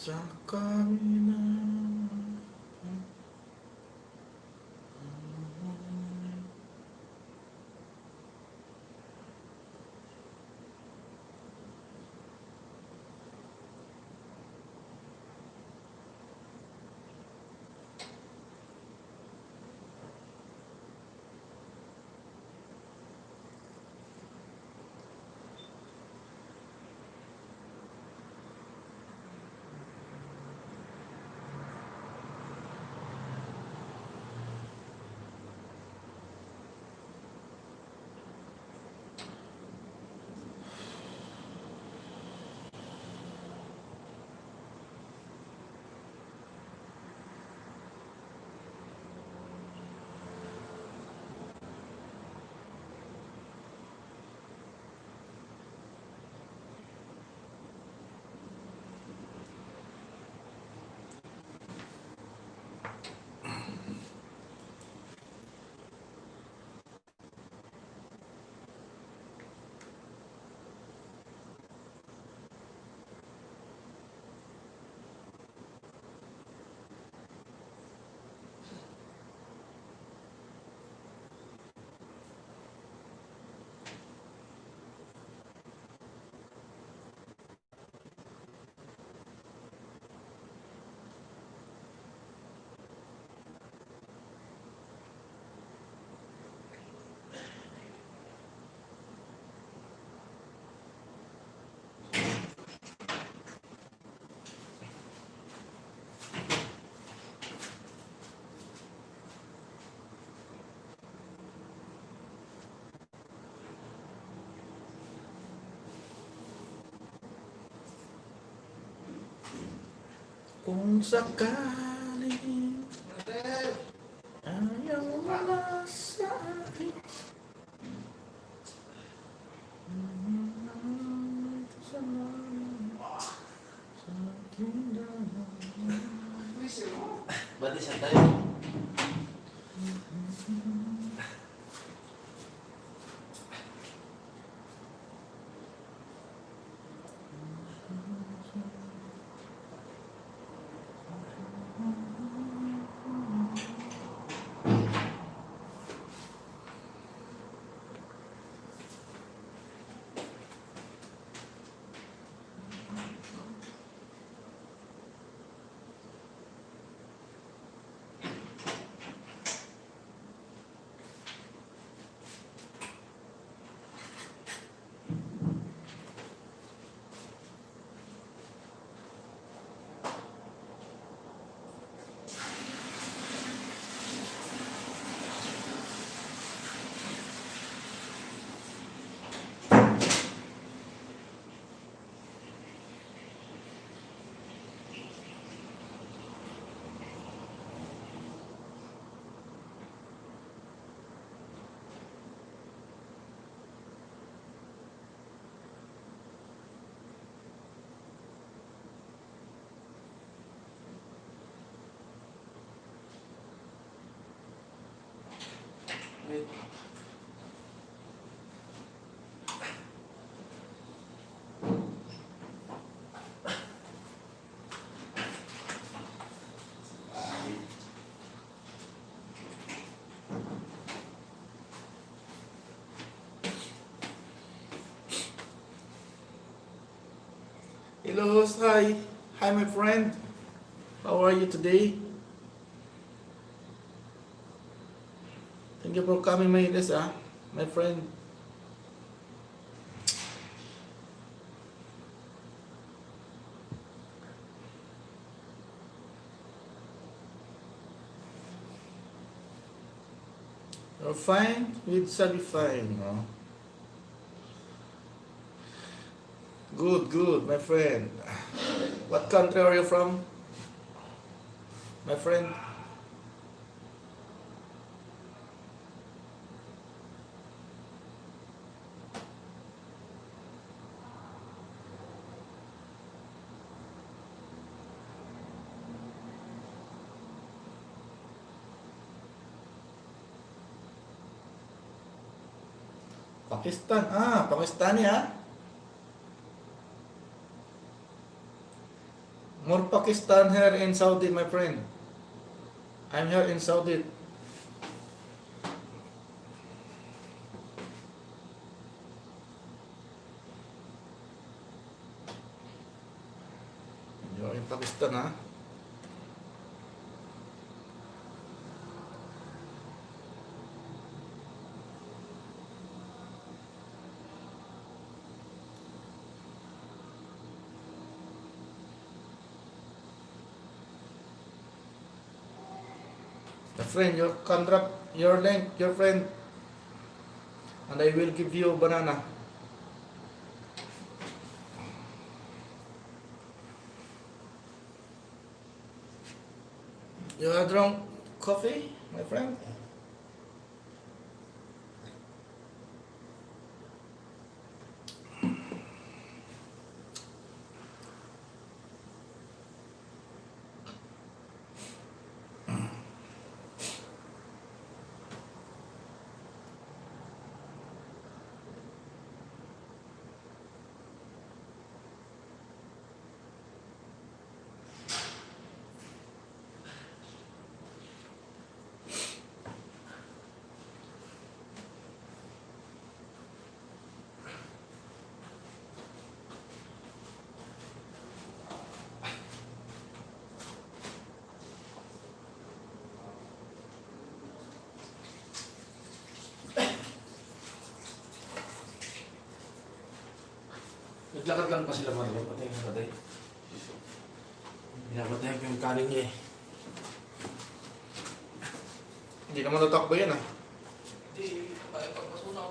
sa kanina. Kung sakaling ayaw mo na sa akin, sa aking dalawa. Berarti santai. Hello, hi. Hi, my friend. How are you today? Thank you for coming, my friend. You're fine? With Sabi fine, no? Good, good, my friend. What country are you from, my friend? Pakistan. Ah, Pakistani, ah. More Pakistan here in Saudi, my friend. I'm here in Saudi. You're in Pakistan, ha? The friend, you can drop your link, your friend, and I will give you banana. You have drunk coffee, my friend? Naglakad lang pa sila Marlon, patay na patay. Pinapatay ko yung kanin niya eh. Hindi naman tatakbo yan, ha? Hindi, kaya pagpasunaw.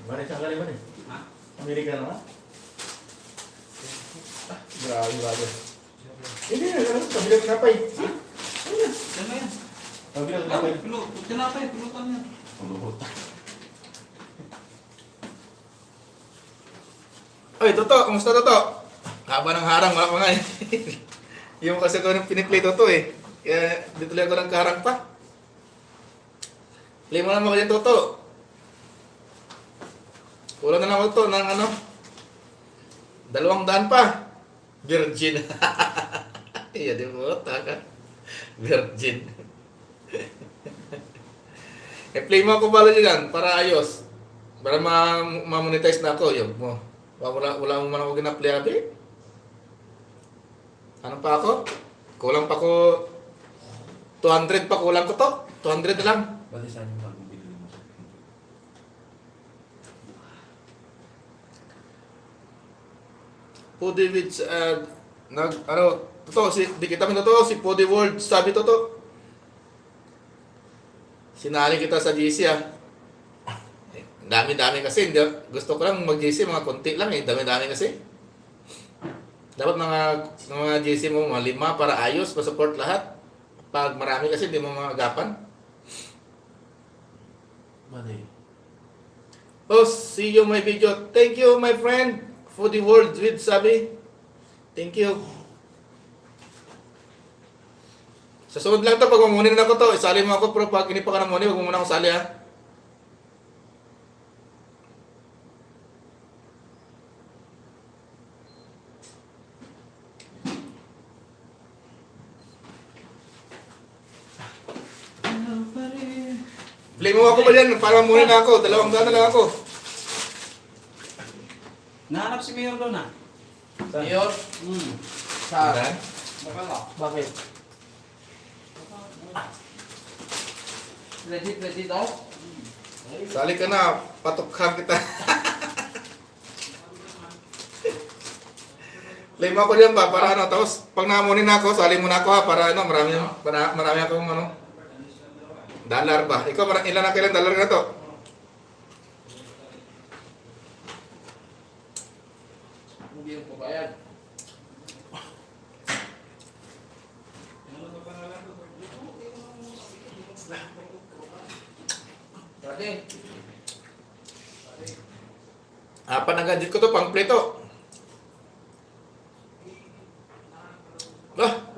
Mana siyang galing man eh? Ha? Amerikano, ha? Grabe, grabe. Hindi na, kabilang tinapay. Ha? Yan na yan. Kabilang tinapay. Tinapay, pilutan yan. Oy, Toto, kumusta Toto? Haba ng harang, wala pa nga eh. Yung kasi ko nang piniplay Toto eh. Kaya dito lang ako ng karang pa. Play mo naman ako dyan Toto. Kulang na lang ako to ng ano. 200 pa. Virgin. Iya, di mo taka. Virgin. Play mo ako balo dyan para ayos. Para ma-monetize na ako. Yung mo. Wala mo man ako gina-play abi. Ano pa ako? Kulang pa ko 200 pa kulang ko to. 200 na lang. Bati saan yung bagong binili mo? Pudi with totoo si di kita totoo si Pudi World sabi totoo. Sinali kita sa GC ah. Dami-dami kasi hindi, gusto ko lang mag-GC mga konti lang eh, dami-dami kasi. Dapat mga GC mo mga 5 para ayos, pa-support lahat. Pag marami kasi hindi mo maagapan. Bati. Oh, see you my video. Thank you my friend. Foodie World with Sabi. Thank you. Sa sunod lang to, pag mamunin na ako to, isali mo ako, pero pag hindi pa ka namuni, wag mo muna akong sali ha. Play mo ako ba dyan? Para mamunin na ako. 200 na lang ako. Nahanap si Mayor doon ah. Mayor? Saan? Baka lang. Bakit? Ready daw? Sali ka na, patukhan kita. Lima ko diyan ba para ano, tapos pag namunin ako, sali mo na ako ha, para ano, marami akong ano, dollar ba? Ikaw, ilan ang kailan dollar na to? Hindi yung pabayad. Dati. Apat na gadget ko to, pang plito.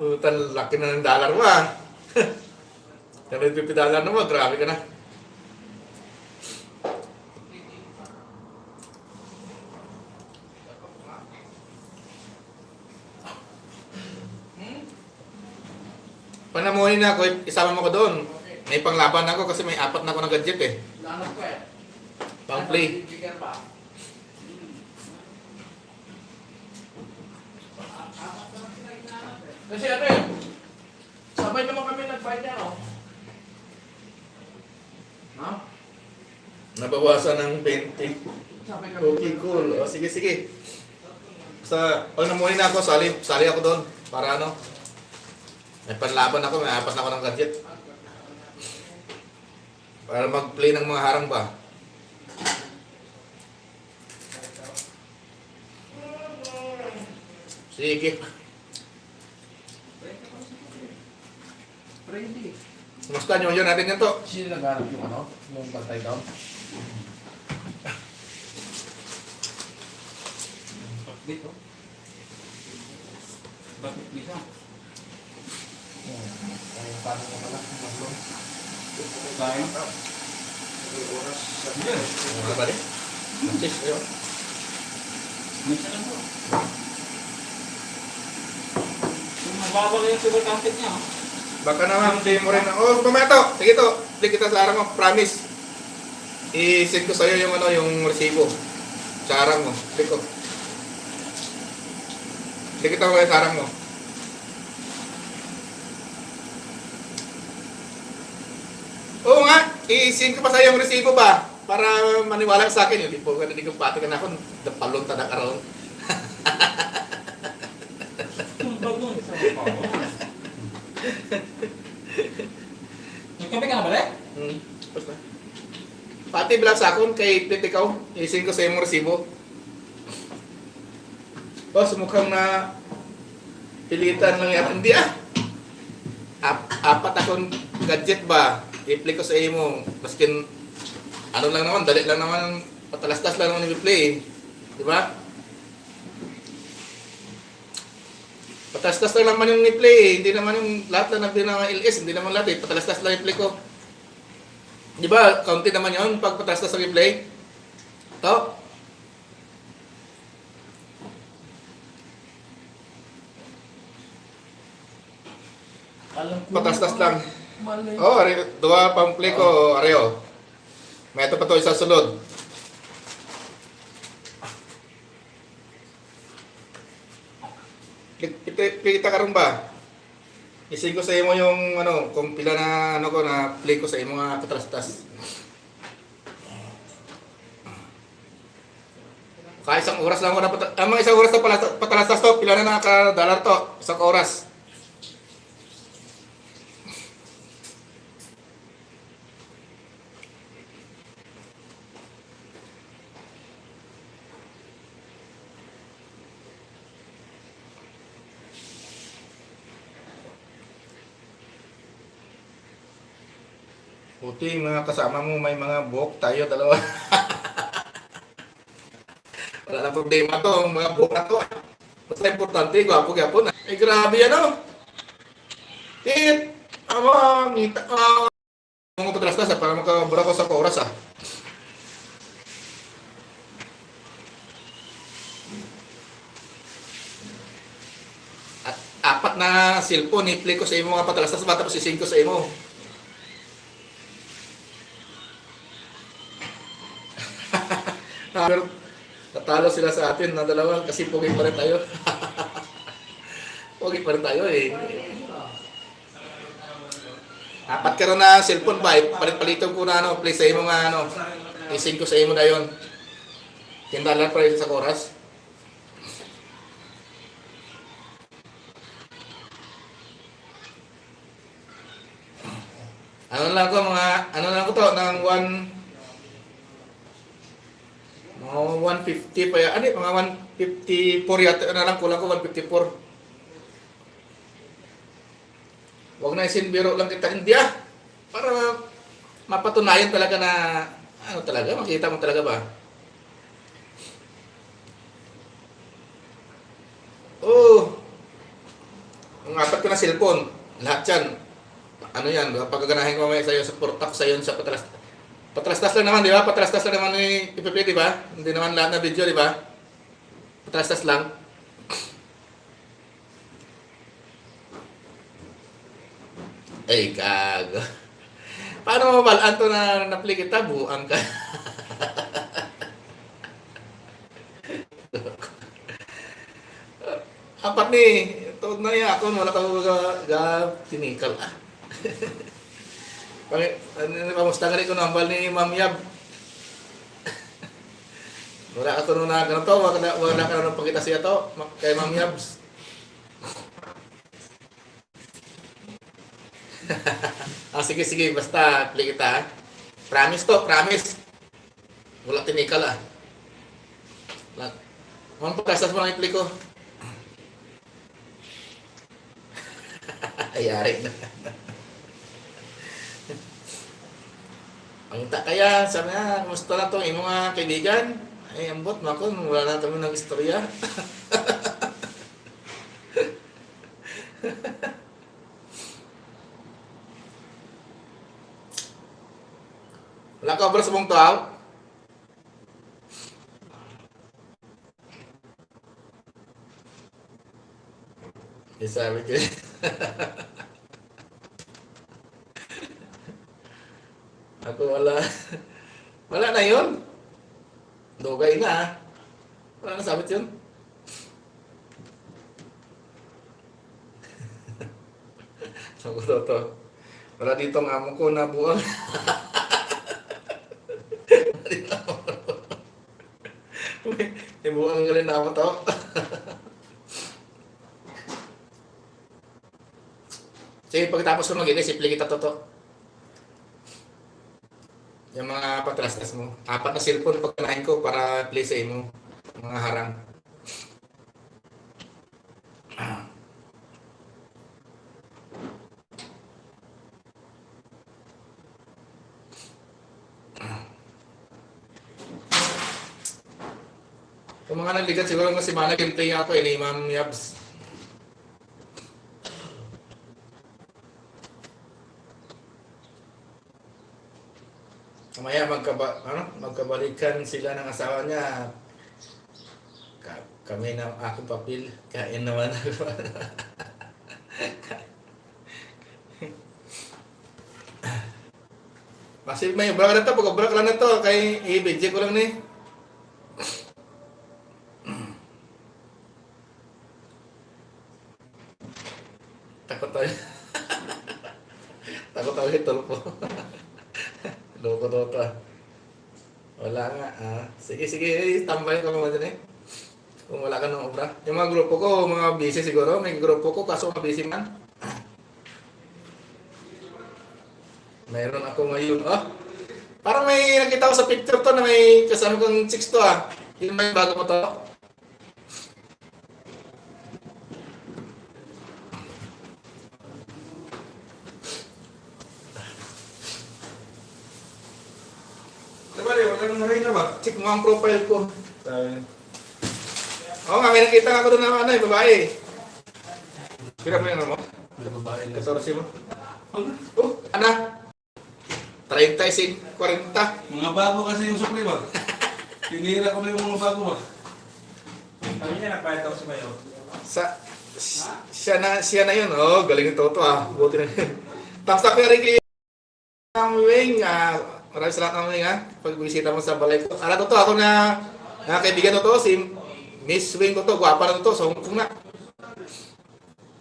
Putan, laki na ng dollar mo ah. $150 na mo, grabe ka na. Panamuhin na ako, isama mo ko doon. May panglaban ako kasi may apat na ako na gadget eh. Lanap ko eh. Pang play. Bigyan pa. Kasi ano yun? Sabay naman kami nag-fight niya, no? Ha? Nabawasan ng 20. Sabay kami. Okay, cool. O, sige, sige. Pag namuhin na ako, sali ako doon. Para ano? May panlaban ako, may apat na ako ng gadget. Para mag-play ng mga harang ba? Sige. Ready. Kumusta nyo yun natin yan to? Sino naghanap yung ano? Yung bantay daw? Dito. Bakit bisa? Ay, paano mo pala? Tayo? Ano ba rin? Sis, ayun. Minsan lang po. Kung mababal yung super content niya, oh. Baka naman, hindi mo rin. Oh, pumato. Sige to. Hindi kita sa harang mo. Promise. I-send ko sa'yo yung ano, yung resibo. Sa harang mo. Hindi ko. Hindi kita ko sa harang mo. Oo nga. I-send ko pa sa'yo yung resibo ba? Para maniwala ka sa akin. Hindi po, hindi ko pati ka na ako. Dapalon tadak around. Nagkape ka na balik? Basta. Pati bilang sa akon kay Plit ikaw. I-send ko sa'yo yung resibo. Boss, mukhang na pilitan lang yan. Hindi ah. Apat akong gadget ba? I-play ko sa iyo mo. Maskin, ano lang naman, dali lang naman, patalastas lang naman i-play. Di ba? Patalastas lang naman yung i-play. Hindi naman yung lahat lang natin ng LS. Hindi naman lahat eh. Patalastas lang i-play ko. Di ba? Kaunti naman yun pag patalastas lang i-play. To. Patastas lang. Mali. Oh, dua pang play ko, areo. May ito pa to isa sunod. Kita ka rin ba? Ising ko sa imo yung ano, kung pila na ano ko na play ko sa imo nga patastas. Kaya isang oras lang ako na mga isang oras to patalastas to, pila na nakaka-dollar to, isang oras. Buti mga kasama mo may mga buhok tayo dalawa. Wala na problema to, mga buhok na to. Basta importante, gwapo gwapo na. Eh grabe yan oh. Tit! Ama, ngita ka. Mga patrastas para makabura ko sa oras ah. At apat na cellphone, i-play ko sa imo mga patalastas, tapos ising ko sa imo. Pero natalo sila sa atin na dalawa kasi pogi pa rin tayo. Pogi pa rin tayo eh. Apat ka rin na cellphone ba? Palit-palitan ko na ano, please sa imo nga ano. Ising ko sa imo na yun. Tindalan pa rin sa oras. Ano lang ko mga, ano lang ko to, ng 150 pa yan. Ano mga 154 yata, ano lang, kulang ko 154. Huwag na isinbiro lang kita India. Para mapatunayan talaga na, ano talaga, makita mo talaga ba? Oh, ang apat ko na cellphone, lahat yan. Ano yan, pagkaganahin ko mamaya sa'yo, support ako sa'yo sa patrastas lang naman, di ba? Patrastas lang naman ni IPP, di ba? Hindi naman lahat na video, di ba? Patrastas lang. Ay, gago. Paano mo balaan to na napli kita? Buang ka. Apat ni, ito na yan ako, wala ka tinikal ah. Pamusta ka rin ko nambal ni Ma'am Yab. Wala ka to na ganito, wala ka na pagkita siya to, kay Ma'am Yabs. Sige, sige, basta play kita. Promise to, promise. Wala tinikal ah. Mga pagkastas mo lang i-play ko. Ayari na. Ang kaya, sabi nga, kumusta na itong imong mga kaibigan? Ay, ambot, makon, wala na kami ng istorya. Wala ka obra sa mong tuaw? Sabi ko. Ako wala. Wala na yun. Dugay na. Wala na sabit yun. Sabi ko to. Wala dito ang amo ko na buwang. May buwang galing na amo to. Sige, pagkatapos ko mag-inis, simple kita to. Yung mga patrastas mo. Apat na cellphone pagkanahin ko para play sa imo. Mga harang. Kung mga nagligat siguro nga si Mana gameplay ako ni Ma'am Yabs. Mamaya magkabalikan sila ng asawa niya. Kami na akong papil, kain naman ako. Masih may ubrak na to, pag-ubrak lang na to, kay i-video ko lang ni. Takot tayo. Takot tayo hitol po. Loko-loko. Wala nga. Sige, tambay ka mga dyan eh. Kung wala ka ng obra. Yung mga grupo ko, mga busy siguro. May grupo ko, kaso mga busy man. Mayroon ako ngayon. Oh, parang may nakita ko sa picture to na may kasama kong chicks to ah. Yung may bago mo to. Check mo ang profile ko. Oo nga, may nakita ako doon ng ano, babae. Kira mo yung ano mo? Babae na. 14 mo? Oh, ana? 35, 40. Mga bago kasi yung supli ba? Tinira ko na yung mga bago ba? Sabi niya, nagpahit ako sa bayo. Siya na yun. Oh, galing ito ah. Buti na yun. Tapos ako rin kay Wing. Maraming salamat naman nga pag-bisita mo sa balay ko. Ala to ako na kaibigan ko to, si Miss Wing ko to, gwapa na to, so kung na.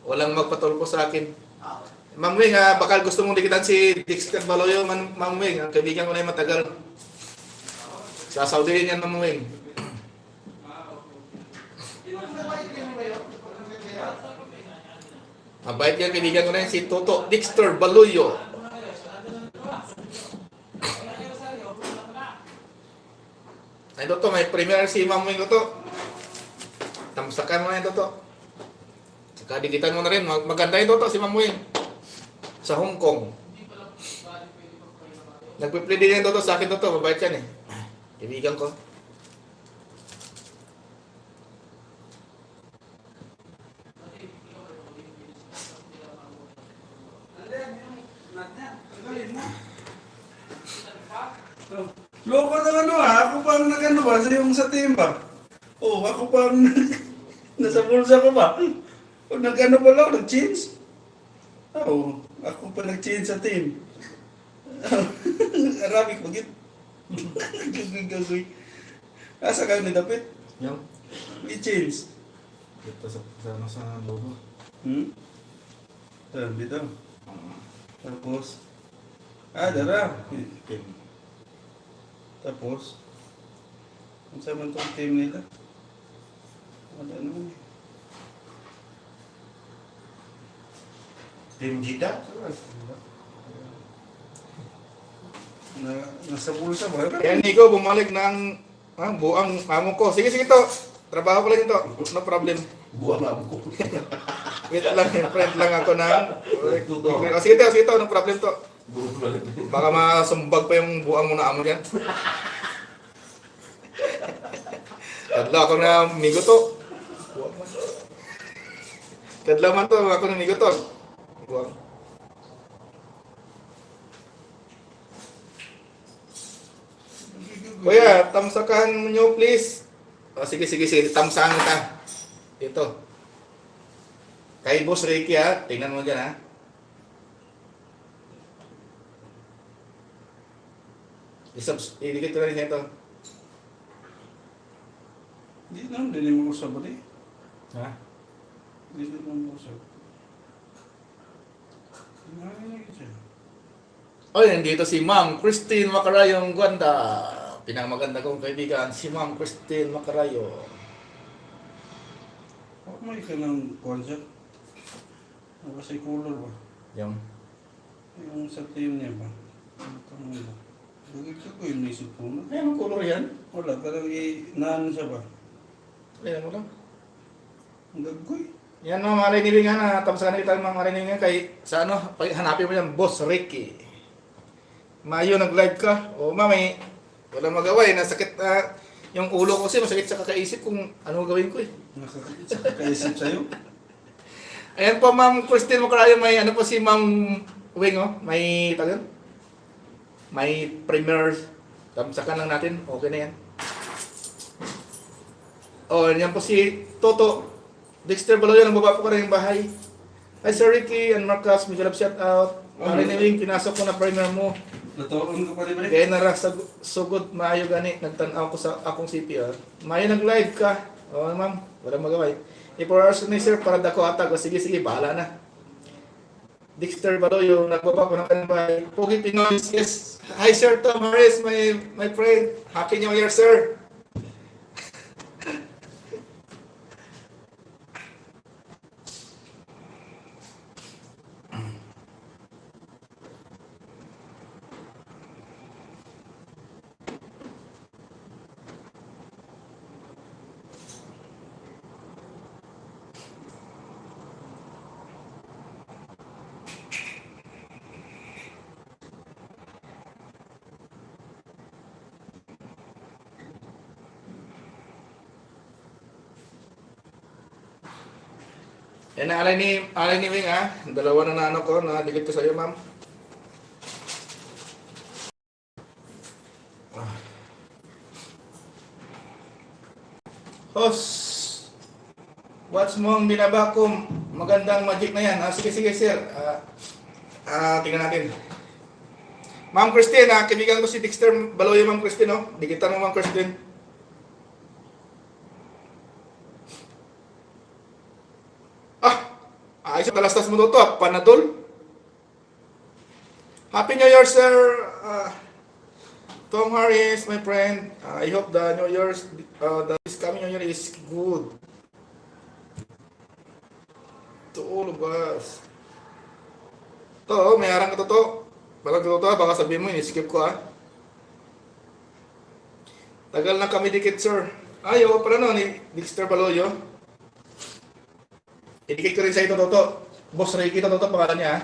Walang magpatulpo sa akin. Ma'am Wing, baka gusto mong dikitan si Dexter Baloyo, Ma'am Wing. Ang kaibigan ko na yung matagal. Sa Saudi yan, Ma'am Wing. Mabait yan, kaibigan ko na yun, si Toto Dexter Baloyo. Ay, Toto, may premiere si Ma'am Wing, Toto. Tamsakan mo na yun, Toto. Saka dikitan mo na rin. Maganda yun, Toto, si Ma'am Wing. Sa Hong Kong. Nagpiplay din yan, Toto, sa akin, Toto. Mabait yan eh. Kaibigan ko. Loko na ano ako pang nagano ba sa yung sa team ba? Oh, ako pang nasa bulsa ko ba? O nagano ba lang, nag-change? Oo, ako pa nag-change sa team. Arabic bagit. Gagawin. Asa ka ni Dapit? Yung? I-change. Dito sa logo. Dito. Tapos, dara. Tapos, ang saman itong team nila? Wala naman eh. Team Jida? Nasa bulsa ba? Kaya Nico, bumalik ng buang amo ko. Sige, sige to. Trabaho ko lang ito. No problem. Buang amo ko. Wait lang, friend lang ako ng... Tuto. Sige to, no problem to. Buang balik. Baka masumbag pa yung buang mo na amo yan. Kadlaw ako na migo to. Kadlaw man to, ako na migo to. Buang. Kuya, tamsakan nyo please. Sige, tamsakan kita. Ito. Kay Boss Ricky tingnan mo dyan idikit ko na rin ito. Hindi mo usap ba di? Ha? Hindi mo usap. Oy, nandito si Ma'am Christine Macarayong Guanda. Pinamaganda kong kaibigan, si Ma'am Christine Macarayo. May ka ng concert? Kasi color ba? Yung Yung sa team niya ba? Ano ba? Lagi ko yung naisip ko na. anong color yan? Wala, pero naan siya ba? Ayan mo lang. Ang gaggoy. Yan mga marinibing tamsakan na kita mga marinibing kay sa hanapin mo yan, Boss Ricky. Mayo nag-live ka. O mamay, wala magawa nasakit yung ulo ko kasi masakit sa kakaisip kung ano gawin ko eh. Nakaisip sa'yo? Ayan po Ma'am Christine Macarayo, may po si Ma'am Wing may tagal. May premiere. Tamsakan lang natin, okay na yan. Yan po si Toto Dexter Baloyo, ng baba po ka rin yung bahay. Hi Sir Ricky and Marcus, may galap shout out. Marinibing, pinasok ko na premiere mo. Natuon ko pa rin ba? Kaya nara sugod maayo gani nagtan-aw ko sa akong CPR. Maayo nag-live ka. Ma'am, wala magawa. I-4 hours ni sir para dako atag. Sige, bahala na. Dexter Baloyo, nagbaba ko ng kanyang bahay. Pogi Pinoy, yes. Hi Sir Tom Harris, my friend. Happy New Year, sir. Yan na alay ni Wing Dalawa na ano ko, dikit ko sa iyo, ma'am. Host, watch mo ang binaba ko. Magandang magic na yan. Sige, sir. Tingnan natin. Ma'am Christine, kaibigan ko si Dexter Baloyo, Ma'am Christine, Dikitan mo, Ma'am Christine. Ayos ang talastas mo to, Panadol. Happy New Year, sir. Tom Harris, my friend. I hope the New Year's, this coming New Year is good to all of us. To, may harang ka to. Balang to, baka sabihin mo, skip ko ah. Tagal na kami dikit, sir. Ayaw, pala no, ni Dexter Baloyo. Idikit ko rin sa ito, Toto. Boss Ricky, Toto, pangalan niya ah.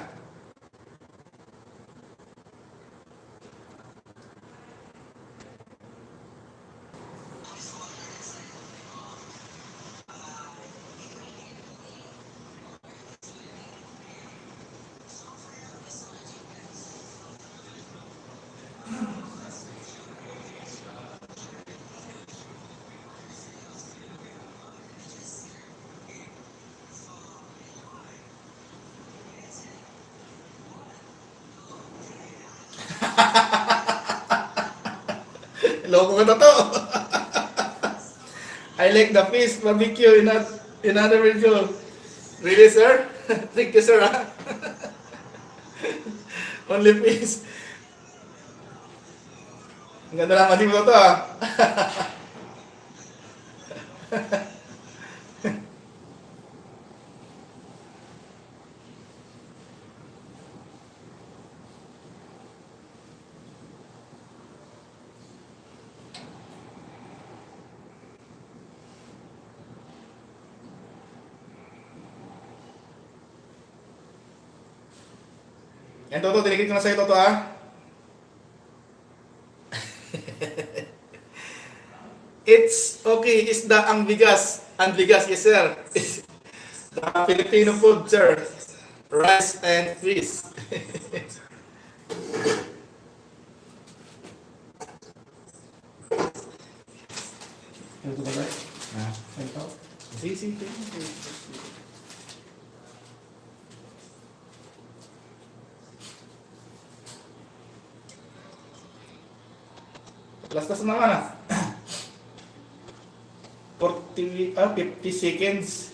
Loko ka na to. I like the fish barbecue in other video. Really, sir? Thank you, sir. Ah. Only fish. Ang ganda naman din mo to ah. Yan, Toto, dinikit ko na sa'yo, Toto, ah. It's okay, it's the Anvigas. Anvigas, yes, sir. It's the Filipino food, sir. Rice and fish. Ito ba ba? Ah, Ito? si. Lastas naman ah. 50 seconds.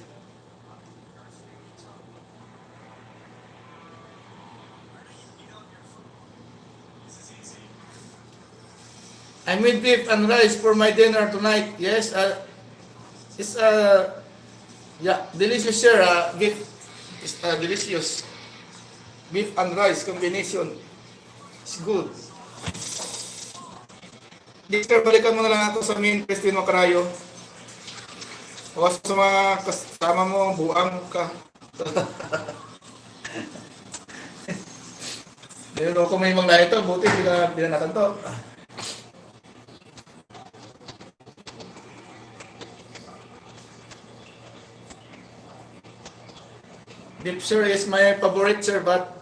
I made beef and rice for my dinner tonight. Yes, it's yeah, delicious, sir. Beef is delicious. Beef and rice combination. It's good. Dexter, balikan mo na lang ako sa main Christine Macarayo. O sa mga kasama mo, buang ka. Pero kung may ibang lahi ito, buti hindi na natin to. Beef, sir, is my favorite, sir, but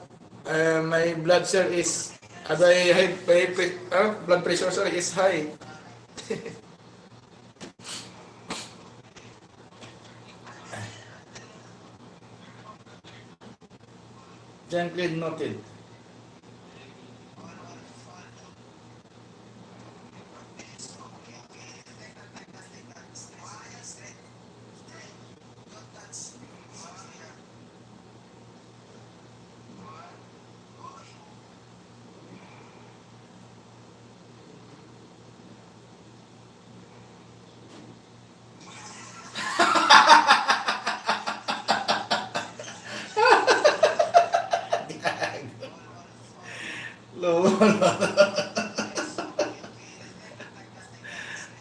my blood, sir, is blood pressure, sir, is high. Gently noted. Lolo.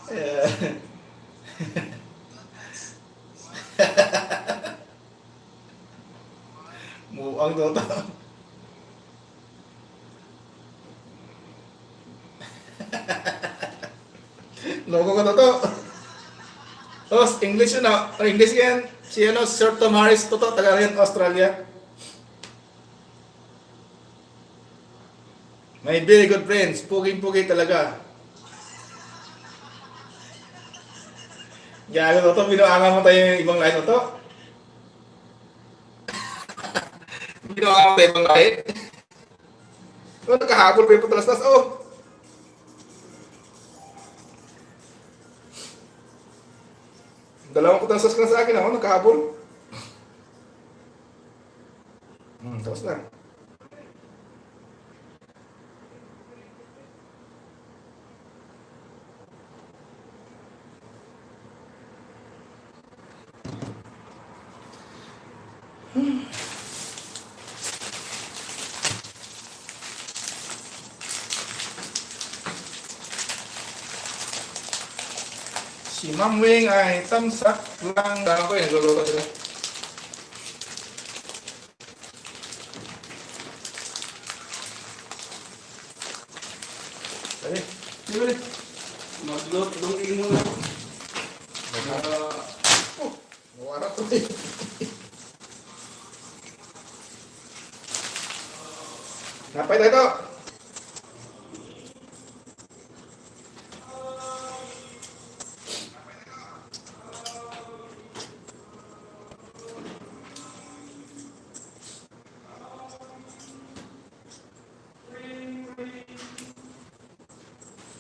Yeah. Muang toto. Logo ko toto. Tos, English yun ah. English yan. Si ano, Sir Tom Harris, toto, taga rin Australia. My very good friends, puging-pugi talaga. Gago to, binuangan mo tayo yung ibang lahi to. Binuangan mo tayo yung ibang lahi. Oh, nakahabol pa yung patalastas. Oh! Dalawang patalastas ka na sa akin. Ako, nakahabol. Tapos na. Si Ma'am Wing ay tamsak lang. Tama ko yun, nagluluto sila. Dali. Sige, mag-load ng imo na. Nawara to eh. Napay tayo to.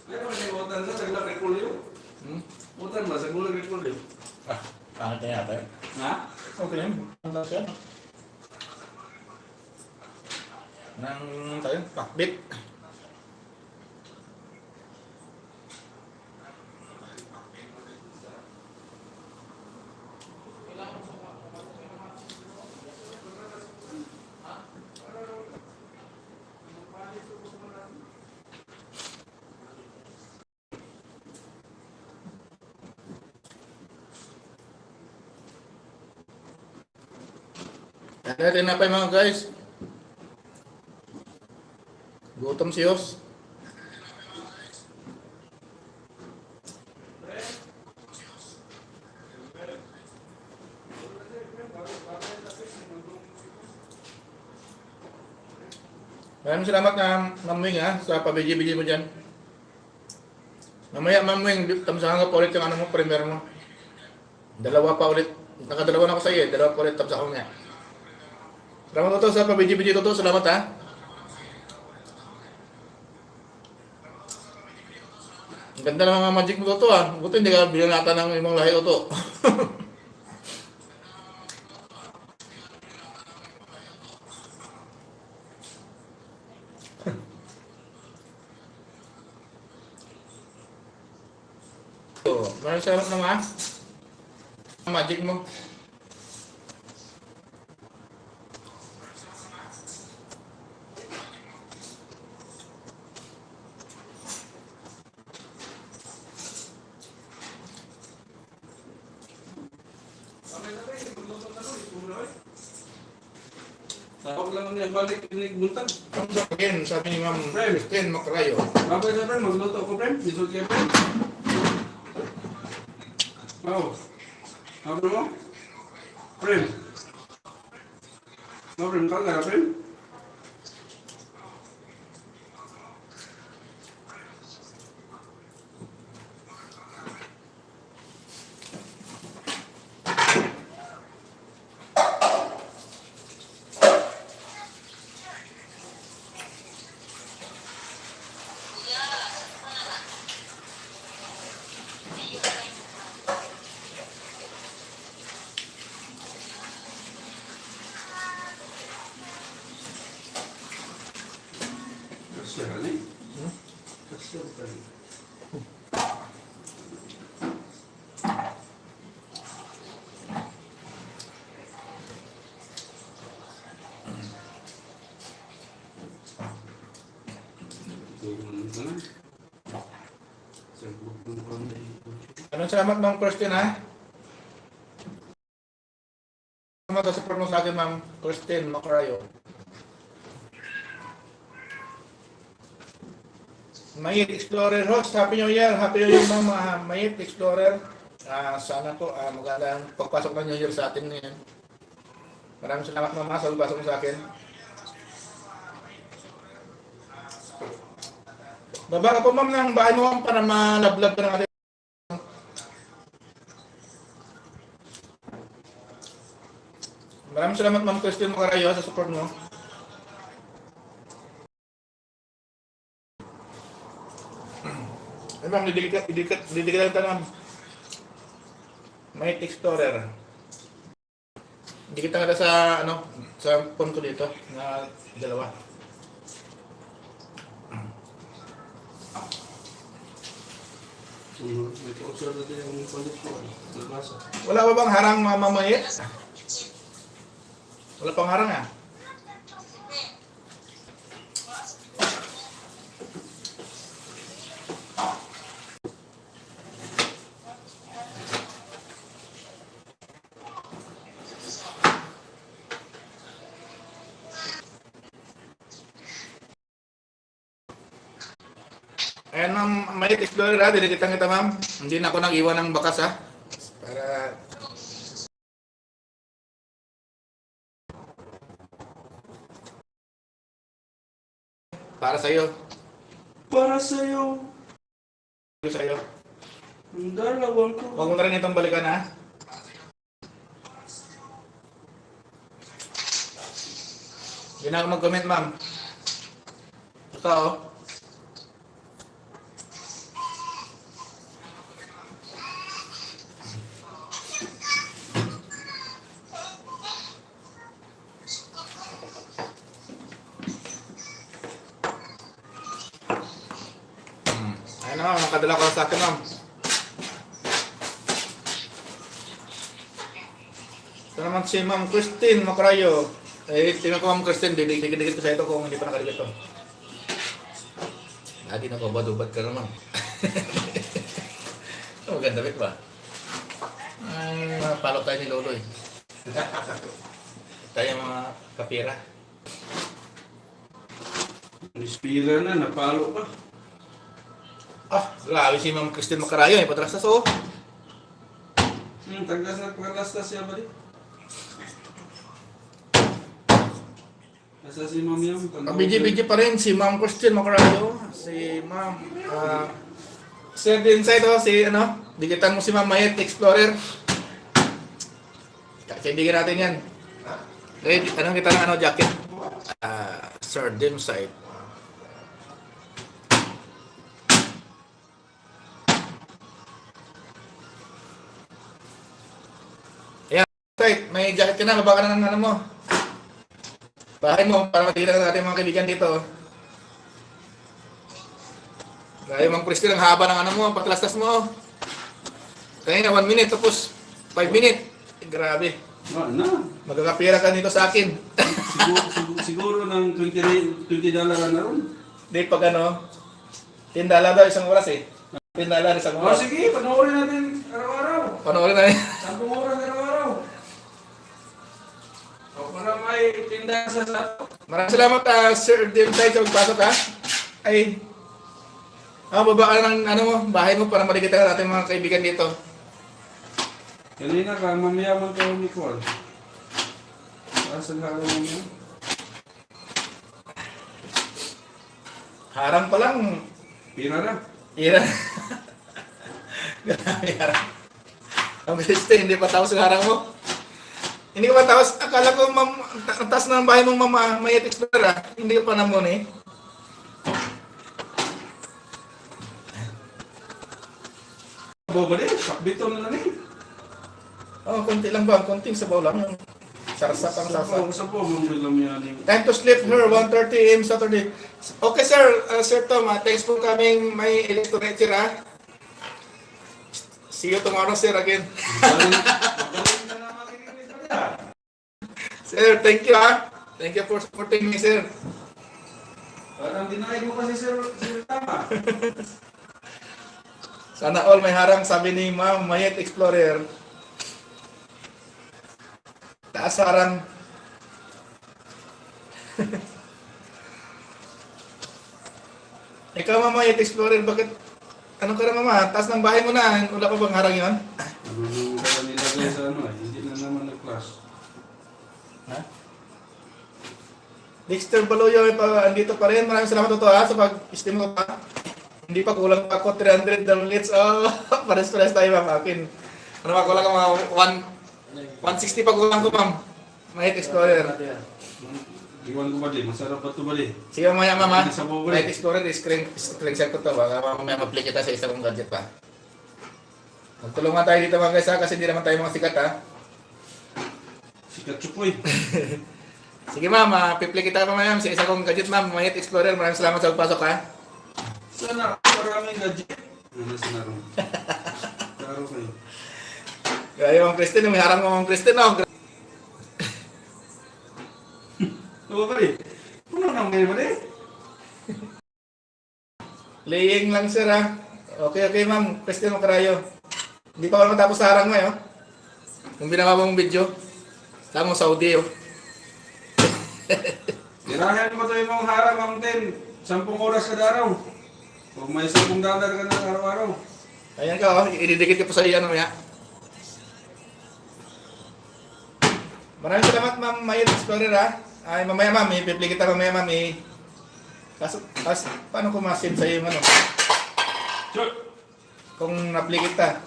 Ano may utan sa sagla kay Kulyo? Utan ba sa gulag kay Kulyo? Ah, pangit na yata eh. Ha? Okay yan. Ang lang siya. Nang tayo, pakbit. Ano natin na pa mga guys? Gutom si Yos. Maraming salamat na Ma'am Wing ha, sa pabili-bili mo dyan. Mamaya Ma'am Wing, tamsahan ka pa ulit yung ano mo, premier mo. Dalawa pa ulit. Nakadalawa na ako sa iyo eh, dalawa pa ulit tamsahan ko nga. Salamat to sa pabili-bili to, salamat ha. Ang ganda ng mga magic mo to ah. Buto hindi ka binanatan ng ibang lahi to. Maraming salamat naman ah. Ang magic mo. Tawag lang niya, balik pinigbuntag. Ang sabihin, sabi ni Ma'am Christine Macrayo. Babay na friend, magluto ko friend. Bisod kayo friend. Oo. Ano mo? Friend. No friend, kang gara friend. Kasya ka ni? Kasya ka ni? Anong salamat Ma'am Christine ha? Salamat sa support mo sa akin Ma'am Christine Macrayo. Mayit Explorer host, Happy New Year Ma'am Mayit Explorer. Sana po magandang pagpasok ng New Year sa atin ngayon. Maraming salamat Ma'am sa pagpasok mo sa akin. Baba ka po Ma'am ng bahay mo Ma'am para malablab ka ng ating. Maraming salamat Ma'am Christine Macrayo sa support mo. Ay Ma'am, didikitan lang tayo Ma'am. Mayit Explorer. Hindi kita nga sa ano, sa phone ko dito na dalawa. May kausap na din yung palit ko. Nagbasa. Wala ba bang harang Mama Mayit? Wala pang harang ah. Ayan ma'am, may explorer ha, dinikitan kita ma'am. Hindi na ako nag-iwan ng bakas ha. Para sa'yo. Para sa'yo. Sa'yo. Ang dalawang ko. Huwag mo na rin itong balikan ha. Hindi na ako mag-comment ma'am. Ito oh. Ayun na ma'am, nakadala ko sa akin ma'am. Ito naman si Ma'am Christine Macrayo. Eh, tingnan ko Ma'am Christine, didikit ko sa ito kung hindi pa nakadikit to. Lagi na babad-ubad ka naman. Oh, maganda bit ba? Ay, palo tayo ni Lolo eh. Tayo mga kapira. Speaker na, napalo ka. Ah, grabe si Ma'am Christine Macrayo eh, patrastas oh. Tagdas na pagkastas siya ba di? Asa si Ma'am Yam? Biji-biji pa rin si Ma'am Christine Macrayo. Si Ma'am, Sir din sa ito, si ano, digitan mo si Ma'am Mayet Explorer. Kaibigan natin yan. Eh, anong kita ng ano, jacket? Sir Dim side. Ayan, side. May jacket ka na, baba ka na ng ano mo. Bahay mo, para matira natin mga kaibigan dito. Gaya Ma'am Christine, ang haba ng ano mo, patlastas mo. Kaya na 1 minute, tapos 5 minute. Grabe. Na. Magkakapira ka dito sa akin. Siguro ng $20 na ron. Di pag ano, $10 daw isang oras eh. $10 isang Oh, oras. sige, panoorin natin araw-araw. Panoorin na eh. 10 oras araw-araw. O, para may tinda sa sato. Maraming salamat Sir Dim Tay sa magpasok ha. Ay, baba ka ng ano mo, bahay mo para maligit ka natin mga kaibigan dito. Kanina ka, mamayaman ka ni Cole. Asan ka mamaya? Harang pa lang. Pira na. Ira. Grabe harang. Ang Christine, hindi pa tapos yung harang mo. Hindi ko pa tapos. Akala ko ang taas na ng bahay mong mama, may explorer ha. Hindi ko pa namon eh. Bobo din, sakbito na lang eh. Oh, konti lang ba? Konting sabaw lang. Sarsa pang sarsa. Sa po, mamilam yan eh. Time to sleep her, 1:30 AM Saturday. Okay sir, Sir Tom, thanks for coming. May electronature ha. See you tomorrow sir again. Magaling na na makikinig pa niya. Sir, thank you ha. Thank you for supporting me sir. Parang dinaig mo kasi Sir Tama. Sana all may harang, sabi ni Ma'am Mayet Explorer. Taas harang. Ikaw Ma'am Mayet Explorer, bakit? Ano ka na mama? Taas ng bahay mo na. Wala pa bang harang yun? Ano nung kaya nilagay sa ano eh, hindi na naman nag-class. Ha? Dexter Baloyo, andito pa rin. Maraming salamat ito ha sa pag-stream ko pa. Hindi pa kulang pa ako 300 downloads. Oh, pares-pares tayo ma'am akin. Ano pa kulang ka mga 160 pa kulang ko ma'am. Mayet Explorer. Iwan ko ba di? Masarap pa ito ba di? Sige mamaya ma'am ha. Sa bubble. Mayet Explorer, screen share ko to. Baka mamaya ma-play kita sa isa kong gadget pa. Magtulungan tayo dito mga guys ha, kasi hindi naman tayo mga sikat ha. Sikat chupoy. Sige ma'am, piplay kita mamaya sa isa kong gadget ma'am. Mayet Explorer, maraming salamat sa pagpasok ha. Sana maraming gadget. Ano sa naroon? Klaro kayo. Gaya Ma'am Christine, may harang mo Ma'am Christine no? Oo ba eh? Puno nang ngayon ba eh? Laying lang sir ha. Okay ma'am, Christian Macarayo. Hindi pa ako matapos sa harang mo eh. Oh. Yung binawa mong video. Tama Saudi oh. Tirahan mo tayo mong harang mountain. 10 oras kada araw. Kung may 10 dollar ka na araw-araw. Ayan ka oh, ididikit ko pa sa iyo ano ya. Maraming salamat ma'am Mayet Explorer ha. Ay mamaya ma'am, ipipli kita mamaya ma'am eh. Kaso, paano ko ma-send sa iyo yung ano? Sure. Kung na-apply kita.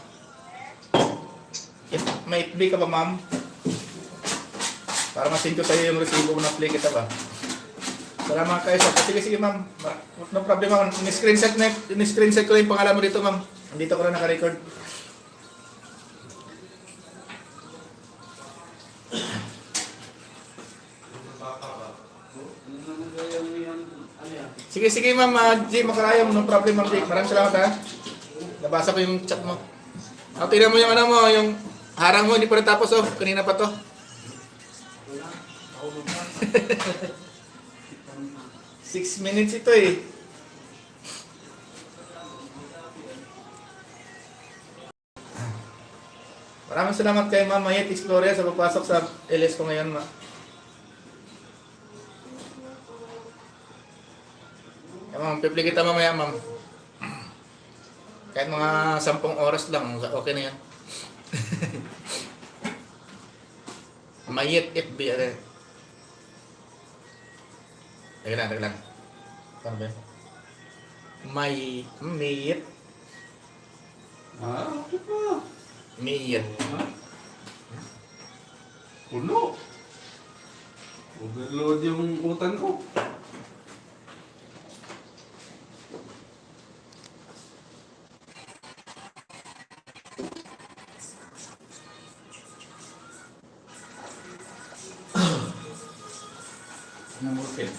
May FB ka ba ma'am? Para ma-send ko sa iyo yung resibo kung na-apply kita ba. Salamat kayo sa sige ma'am. No problem ma'am. Ni-screenshot ko yung pangalan mo dito ma'am. Andito ko na naka-record. Sige ma'am, G, makarayom, no problem ma'am G. Maraming salamat ha. Nabasa ko yung chat mo. Tingnan mo yung ano mo, yung harang mo, hindi pa natapos oh. Kanina pa to. Six minutes ito eh. Maraming salamat kay Ma'am Mayet Explorer sa pagpasok sa LS ko ngayon. Ma'am, pipili kita mamaya, ma'am. Kahit mga 10 oras lang, okay na yan. Mayet FB, ano. Teka lang. Paano ba yun? Mayet. Okay pa. Mayet. Puno. Overload yung utan ko. Namurpil.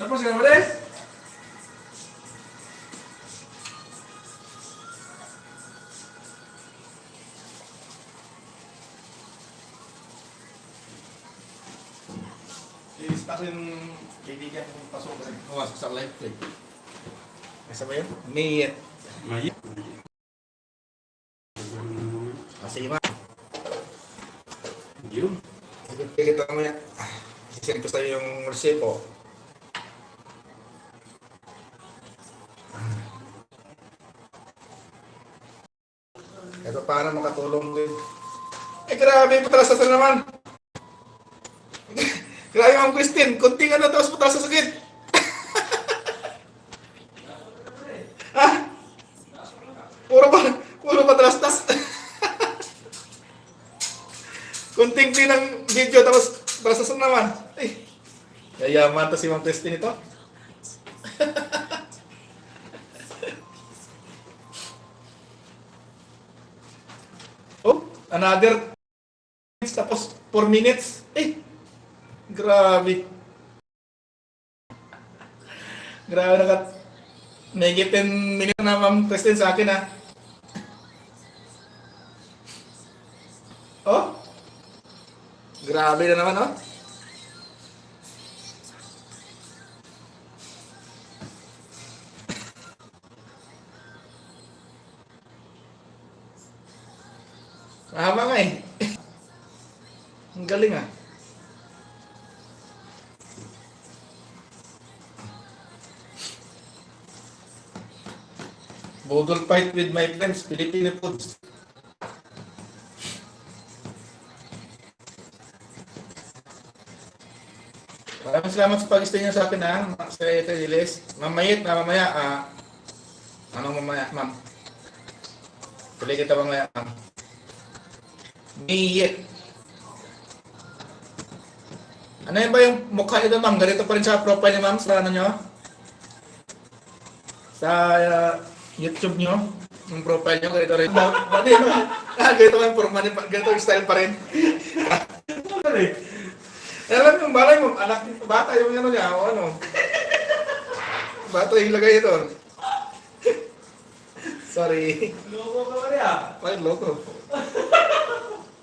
Tapos ka ba rin? I-start yung kaibigan kong pasok kasi pumasok sa live play. Kasi ba yun? Mayet. Mayit. Sige ma. Yun. Sige kita mamaya. Sisend ko sa'yo yung resibo. Ito paano makatulong din. Grabe, patras na naman. Grabe Ma'am Christine, kunting ano tapos patras sa sakit. Ha? Puro patras-tas. Kunting pinang video tapos patras na naman. Ay, yayaman to si Ma'am Christine ito. Oh, another tapos 4 minutes. Eh, grabe. Grabe may 10 minutes na Ma'am Christine sa akin ha. Oh, grabe na naman oh. Mahaba nga eh. Ang galing ah. Bodol fight with my friends, Filipino foods. Maraming salamat sa pag-stay niyo sa akin ha, sa Ililis. Mamaya, anong mamaya, ma'am? Tuloy kita mamaya, ma'am. Mayet. Ano yun ba yung mukha nito, ma'am? Ganito pa rin sa profile niyo, ma'am? Sa ano nyo? Sa YouTube nyo? Yung profile nyo, ganito rin. Ganito ka yung forma niya, ganito yung style pa rin. Alam yung balay mo, anak, bata yung ano niya, o ano? Bata yung lagay ito. Sorry. Loko ka ba niya? Ay, loko.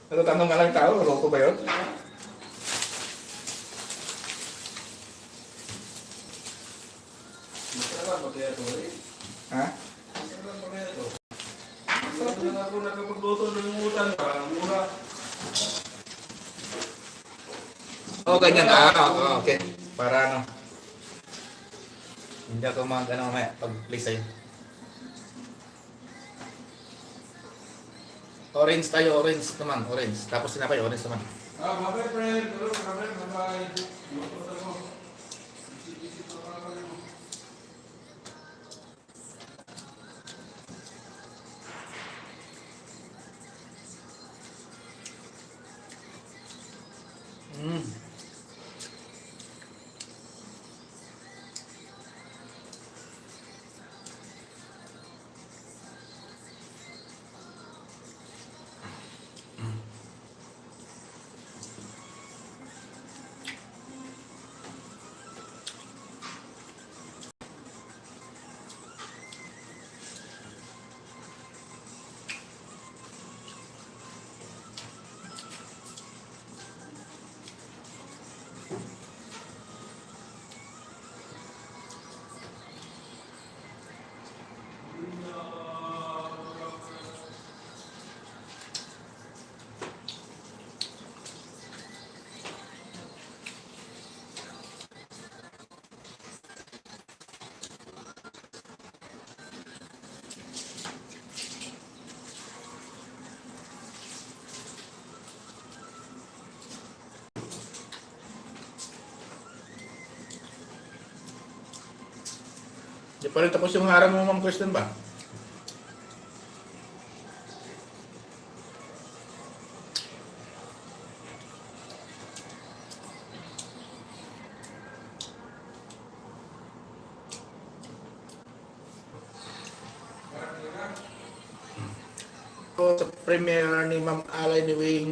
Natatanong nga lang tao, loko ba yun? Masarap ba kaya ito eh? Ha? Masarap ba kaya ito? Masarap na ako nakapagluto ng utan pa. Mura. Ganyan. Okay. Para ano. Hindi ako mamaya pag-play sa'yo. Orange tayo, orange naman, orange. Tapos sinapay, orange naman. Bye-bye, friend. Hello, bye-bye. Luto ako. Isip-isip ko pa naman mo. Mm. Di pa rin tapos yung harang mo, Ma'am Kristen ba? Sa premiere ni Ma'am Alay ni Wing,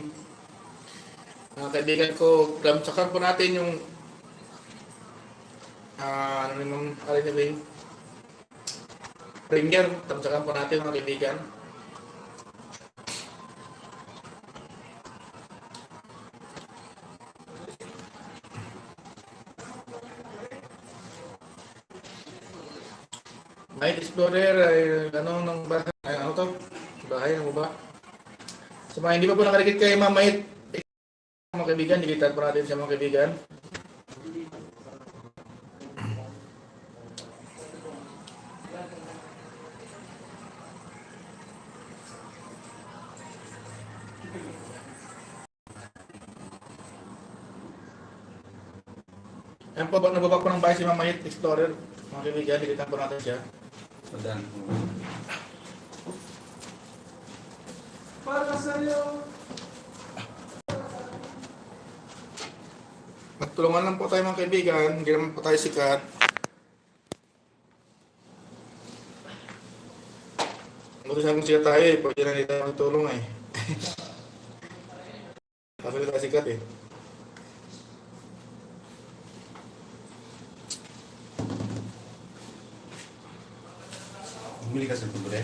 mga kaibigan ko, sakan po natin yung ano ni Ma'am Alay ni Wing. Premiere, tamsakan po natin mga kaibigan. Night Explorer, ay, ano nang bahay, ano to? Bahay, ano ba? Sa mga hindi pa po nakarikit kay Ma'am Mait, mga kaibigan, digitan po natin siya mga kaibigan. Ayan po, nababa po ng bahay si Ma'am Mait Explorer, mga kaibigan, digitan po natin siya. Padan. Para sa'yo. Magtulungan lang po tayo mga kaibigan, hindi naman po tayo sikat. Buti sa kung sikat tayo eh, pag hindi na tayo magtulong eh. Kasi hindi tayo sikat eh. Bumili ka sa pagbude?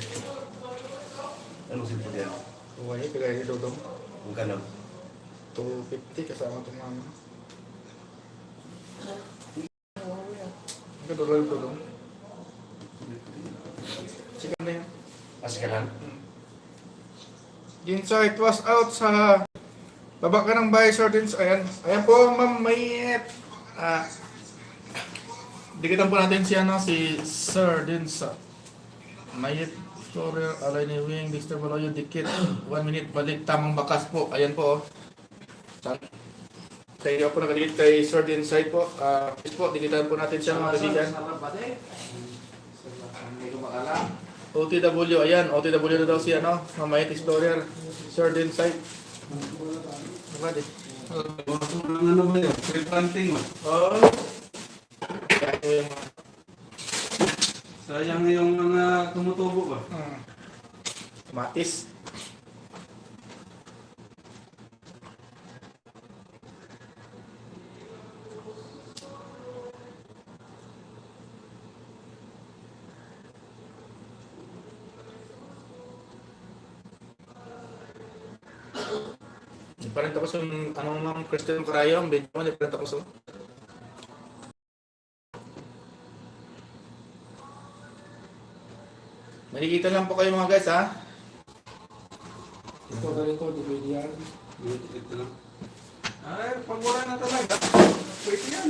Anong sipon yan? Buhay, kagaya ni Dodong. Ang kanal. 250 kasama itong mama. Ang kadulol yung Dodong. Sikat na yan. Mas ka lang? Insight was out sa baba ka ng bahay, Sardines. Ayan. Ayan po, Ma'am Mayet. Dikitan po natin si, si Sardines. Mayet, Storer, Alay ni Wing, Dexter Baloyo, dikit. 1 minute, balik, tamang bakas po. Ayan po. Kaya po nakadikit kay Sardines side po. Please po, dikitan po natin siya mga kaibigan. OTW, ayan, OTW na daw si Mayet Explorer, Sardines side. Diba di? Ano ba yun? Free planting. Oo. Kaya po yung Sayang yung mga tumutubo ba? matis. Parang tapos yung anong mga Christian Carayo, ang video mo, di parang tapos oh. Nakikita lang po kayo mga guys ha. Ito na rin ko, DVD yan. Ito lang. Ay, pag wala na talaga, pwede yan.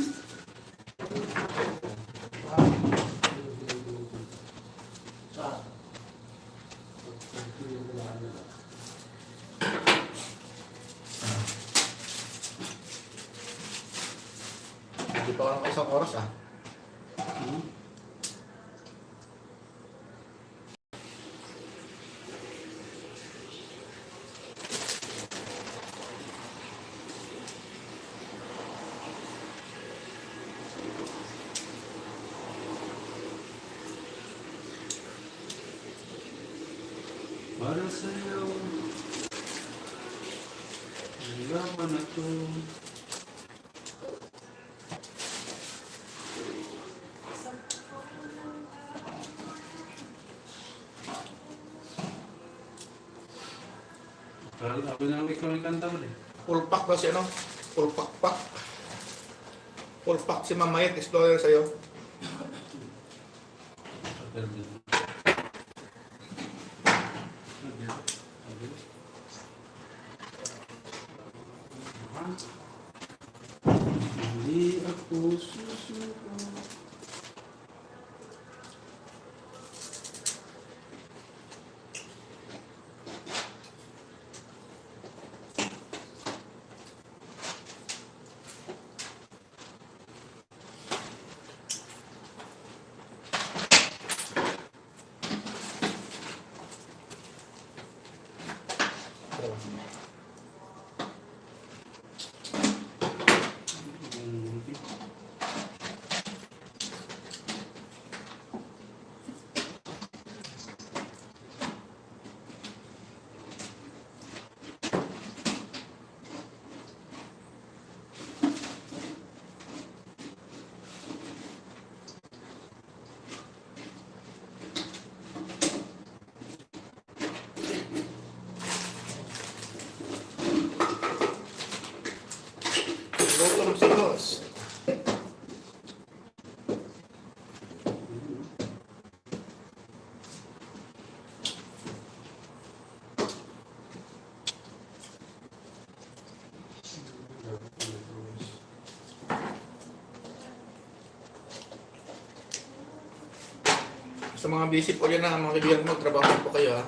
Hindi pa ako ng isang oras ah. Para sa'yo, ang laman na to. Parang ako na ikaw yung kanta mo eh. Full pack daw si ano? Full pack. Full pack si Mamayet, explorer sa'yo. Hindi ako susuko. Gutom si boss. Sa mga busy po yan na mga kaibigan mo, trabaho po kayo ha.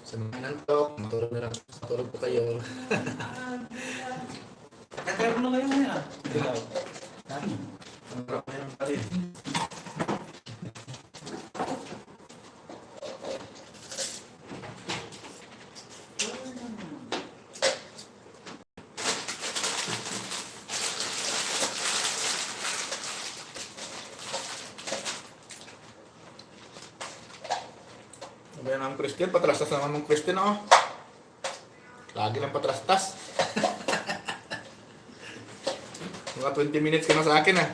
Sa mga nantok, matulog na lang. Matulog po kayo. Kaya na kayo ngayon ah. Ang harap na yan pa rin. Sabi na ng Christian, patrastas naman ng Christian ako. Lagi lang patrastas. Mga 20 minutes ka na sa akin ah.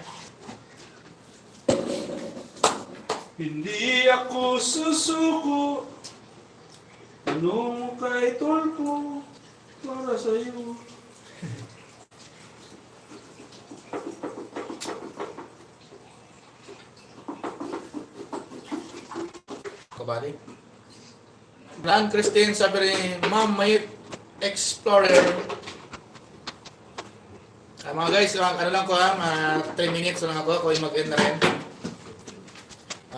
Hindi ako susuko. Tanong kay Tolpo para sa'yo. Kabali. Brand Christine, sabi rin, Ma'am, may Explorer. Mga guys, ano lang ko ha, mga 3 minutes lang ako yung mag-end na rin.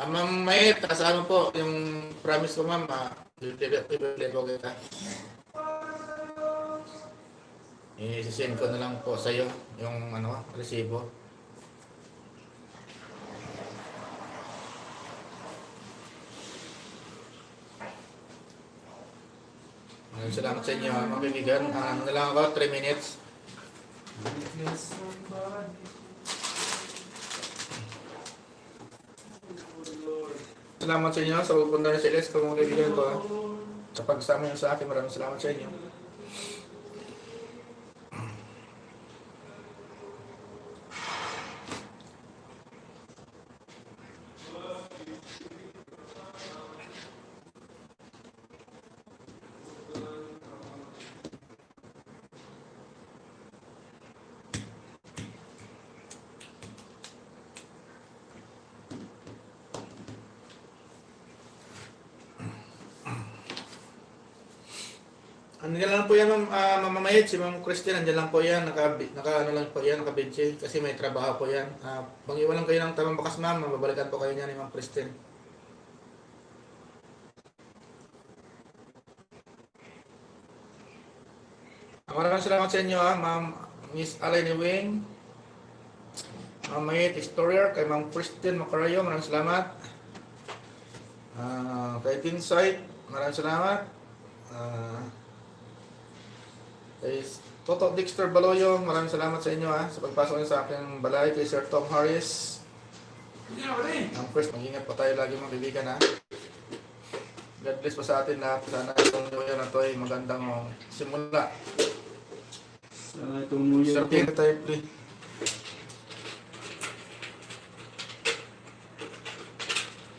Ma'am, may ano po, yung promise ko ma'am, i-bibili ko kita. I-send ko na lang po sa iyo yung ano, resibo. Maraming salamat sa inyo mga kaibigan. Ano na lang ako, 3 minutes. Salamat sa inyo sa pupunta niyo sa Iles kung mga kaibigan ko. Sa pagsama niyo sa akin, maraming salamat sa inyo. Andiyan lang po yan, mamamayit, si Ma'am Christine, andiyan lang po yan, ano lang po yan, naka-benchi, kasi may trabaho po yan. Pag-iwan lang kayo ng tamang bakas, ma'am, mababalikan po kayo niya ni Ma'am Christine. Maraming salamat sa inyo, Ma'am Miss Alay Wing, Ma'am Mayit Historier, kay Ma'am Christine Macarayo, maraming salamat. Kay Tinsight, maraming salamat. Kay Toto Dexter Baloyo, maraming salamat sa inyo sa pagpasok niyo sa aking balay. Kay Sir Tom Harris, ang first, mag-ingat pa tayo lagi mga kaibigan God bless pa sa atin lahat. Sana itong New Year na ito ay magandang simula. Sana itong New Year Sir Pierre, tayo please.